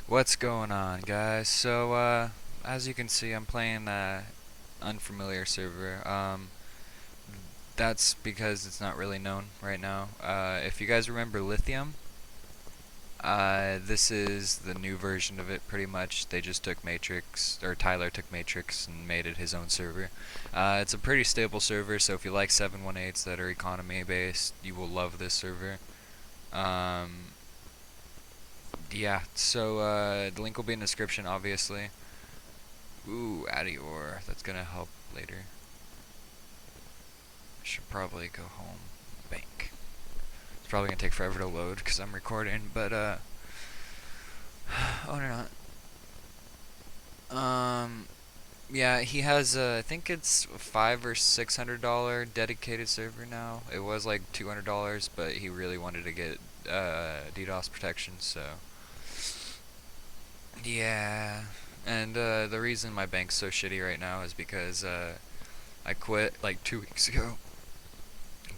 What's going on, guys? So, as you can see, I'm playing unfamiliar server. That's because it's not really known right now. If you guys remember Lithium, this is the new version of it, pretty much. They just took Matrix, or Tyler took Matrix and made it his own server. It's a pretty stable server, so if you like 718s that are economy-based, you will love this server. Yeah, so the link will be in the description, obviously. Ooh, Adior. That's gonna help later. I should probably go home. Bank. It's probably gonna take forever to load because I'm recording, but oh no, not. Yeah, he has I think it's $500 or $600 dedicated server now. It was like $200, but he really wanted to get DDoS protection, so yeah. And the reason my bank's so shitty right now is because I quit like 2 weeks ago.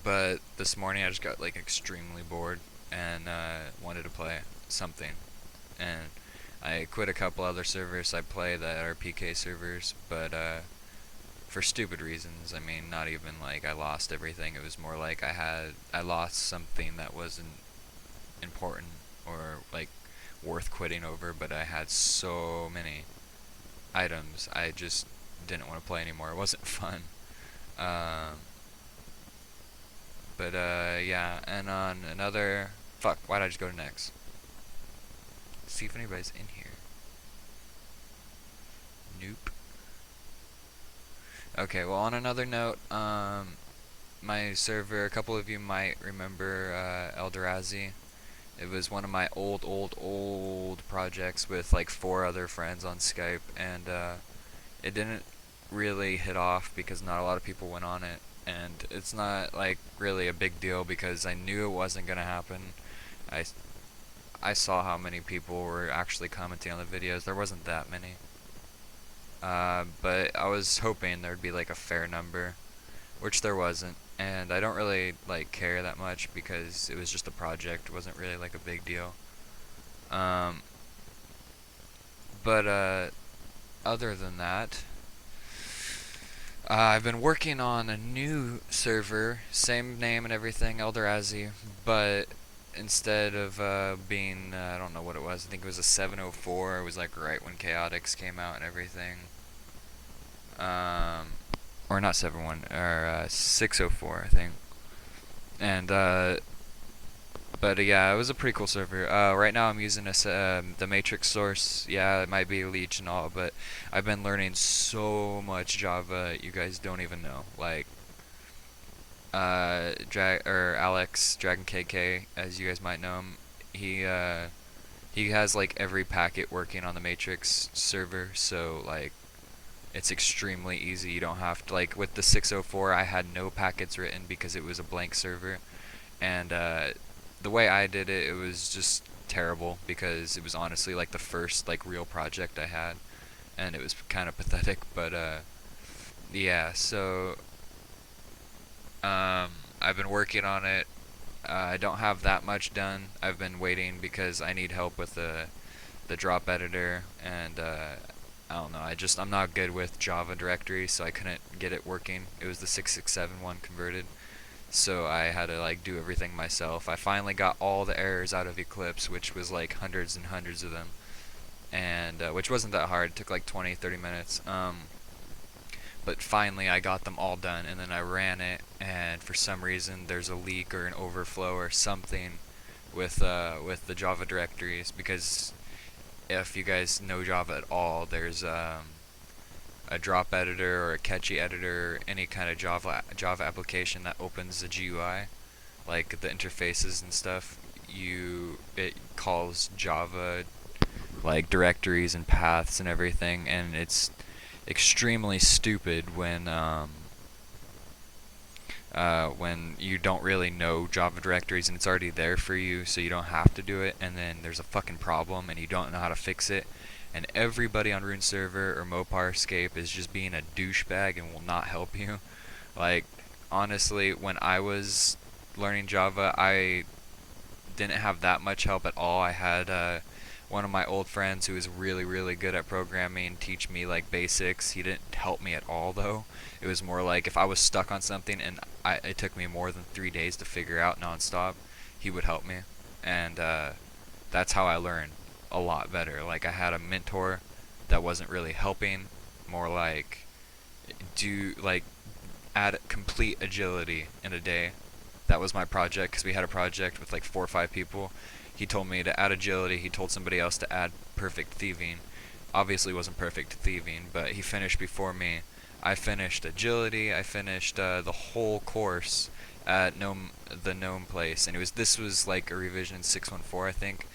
But this morning I just got like extremely bored and wanted to play something. And I quit a couple other servers I play that are PK servers, but for stupid reasons. I mean, not even like I lost everything. It was more like I lost something that wasn't important or like worth quitting over, but I had so many items I just didn't want to play anymore. It wasn't fun. But yeah, and on another fuck, why did I just go to next? See if anybody's in here. Nope. Okay, well, on another note, my server, a couple of you might remember Eldorazi. It was one of my old projects with like 4 other friends on Skype, and it didn't really hit off because not a lot of people went on it, and it's not like really a big deal because I knew it wasn't gonna happen. I saw how many people were actually commenting on the videos. There wasn't that many, but I was hoping there'd be like a fair number, which there wasn't. And I don't really like care that much because it was just a project. It wasn't really like a big deal. But other than that, I've been working on a new server, same name and everything, Eldorazi, but instead of being, I don't know what it was, I think it was a 704, it was like right when Chaotix came out and everything. Or not 71, or 604, I think. And but yeah, it was a pretty cool server. Right now I'm using the Matrix source. Yeah, it might be Leech and all, but I've been learning so much Java you guys don't even know. Like Alex Dragon KK, as you guys might know him. He has like every packet working on the Matrix server, so like it's extremely easy. You don't have to, like with the 604 I had no packets written because it was a blank server, and the way I did it, it was just terrible because it was honestly like the first like real project I had, and it was kind of pathetic, but yeah, so I've been working on it. I don't have that much done. I've been waiting because I need help with the drop editor, and I don't know, I'm not good with Java directories, so I couldn't get it working. It was the 667 one converted, so I had to like do everything myself. I finally got all the errors out of Eclipse, which was like hundreds and hundreds of them, and which wasn't that hard. It took like 20-30 minutes. But finally I got them all done, and then I ran it, and for some reason there's a leak or an overflow or something with the Java directories, because if you guys know Java at all, there's a drop editor or a catchy editor, any kind of Java application that opens the GUI, like the interfaces and stuff. It calls Java like directories and paths and everything, and it's extremely stupid when you don't really know Java directories and it's already there for you, so you don't have to do it, and then there's a fucking problem and you don't know how to fix it, and everybody on Rune Server or Moparscape is just being a douchebag and will not help you. Like, honestly, when I was learning Java, I didn't have that much help at all. I had one of my old friends who was really, really good at programming teach me like basics. He didn't help me at all though. It was more like if I was stuck on something and it took me more than 3 days to figure out nonstop, he would help me. And that's how I learned a lot better. Like I had a mentor that wasn't really helping, more like do like add complete agility in a day. That was my project because we had a project with like 4 or 5 people. He told me to add agility. He told somebody else to add perfect thieving. Obviously, wasn't perfect thieving, but he finished before me. I finished agility. I finished the whole course at the gnome place, and this was like a revision 614, I think,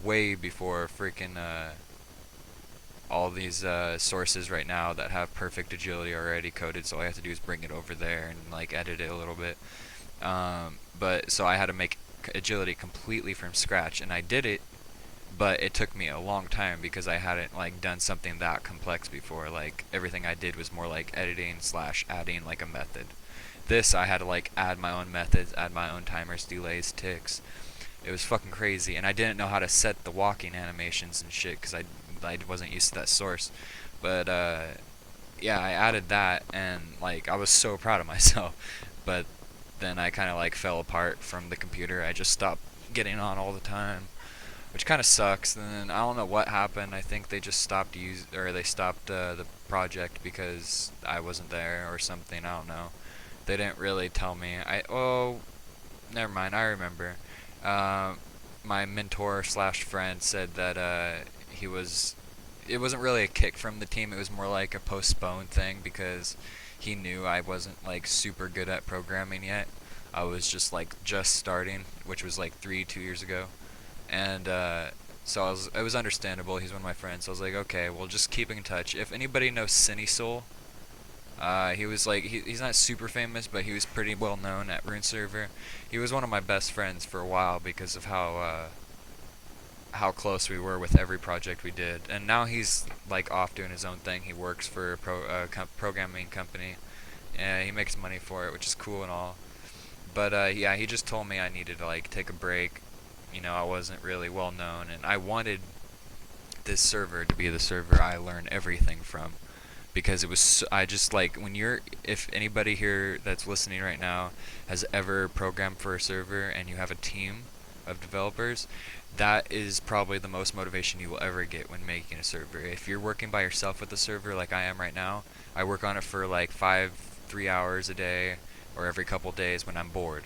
way before freaking all these sources right now that have perfect agility already coded. So all I have to do is bring it over there and like edit it a little bit. But so I had to make agility completely from scratch, and I did it, but it took me a long time because I hadn't like done something that complex before. Like everything I did was more like editing slash adding like a method. This I had to like add my own methods, add my own timers, delays, ticks. It was fucking crazy, and I didn't know how to set the walking animations and shit because I wasn't used to that source. But yeah, I added that, and like I was so proud of myself. But then I kind of like fell apart from the computer. I just stopped getting on all the time, which kind of sucks. And then I don't know what happened. I think they just stopped they stopped the project because I wasn't there or something. I don't know. They didn't really tell me. Oh, never mind. I remember. My mentor slash friend said that he was. It wasn't really a kick from the team. It was more like a postponed thing because he knew I wasn't like super good at programming yet. I was just starting, which was like 2 years ago, and so it was understandable. He's one of my friends. So I was like, okay, well, just keep in touch. If anybody knows CineSoul, he was like he's not super famous, but he was pretty well known at Rune Server. He was one of my best friends for a while because of how close we were with every project we did. And now he's like off doing his own thing. He works for a programming company, and he makes money for it, which is cool and all. But yeah, he just told me I needed to like take a break. You know, I wasn't really well known, and I wanted this server to be the server I learn everything from, because it was I just like if anybody here that's listening right now has ever programmed for a server and you have a team of developers, that is probably the most motivation you will ever get when making a server. If you're working by yourself with a server like I am right now, I work on it for like 3 hours a day or every couple days when I'm bored.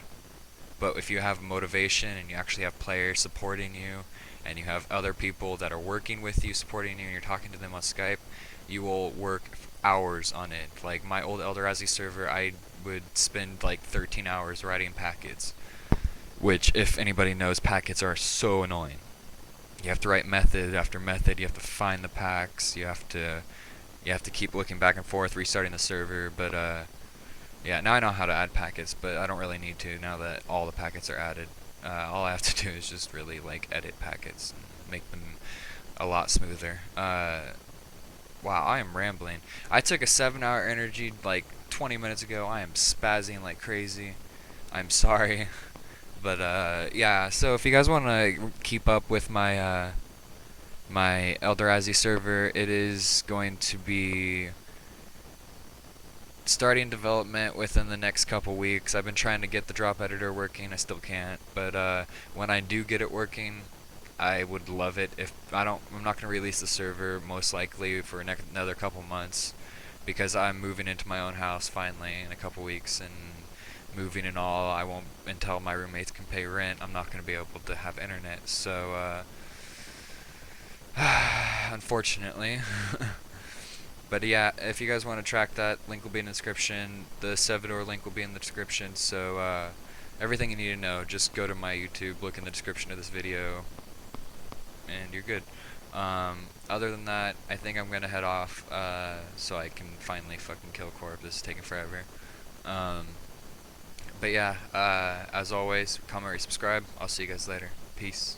But if you have motivation and you actually have players supporting you, and you have other people that are working with you supporting you, and you're talking to them on Skype, you will work hours on it. Like my old Eldrazi server, I would spend like 13 hours writing packets, which, if anybody knows, packets are so annoying. You have to write method after method. You have to find the packs. You have to keep looking back and forth, restarting the server. But yeah, now I know how to add packets, but I don't really need to now that all the packets are added. All I have to do is just really like edit packets and make them a lot smoother. Wow, I am rambling. I took a 7-hour energy like 20 minutes ago. I am spazzing like crazy. I'm sorry. But yeah, so if you guys want to keep up with my my Eldrazi server, it is going to be starting development within the next couple weeks. I've been trying to get the drop editor working. I still can't, but when I do get it working, I would love it. I'm not going to release the server most likely for another couple months, because I'm moving into my own house finally in a couple weeks, and moving and all, I won't, until my roommates can pay rent, I'm not going to be able to have internet. So unfortunately. But yeah, if you guys want to track that, link will be in the description. The Sevador link will be in the description. So everything you need to know, just go to my YouTube, look in the description of this video, and you're good. Other than that, I think I'm gonna head off so I can finally fucking kill Corp. This is taking forever. But yeah, as always, comment, rate, subscribe. I'll see you guys later. Peace.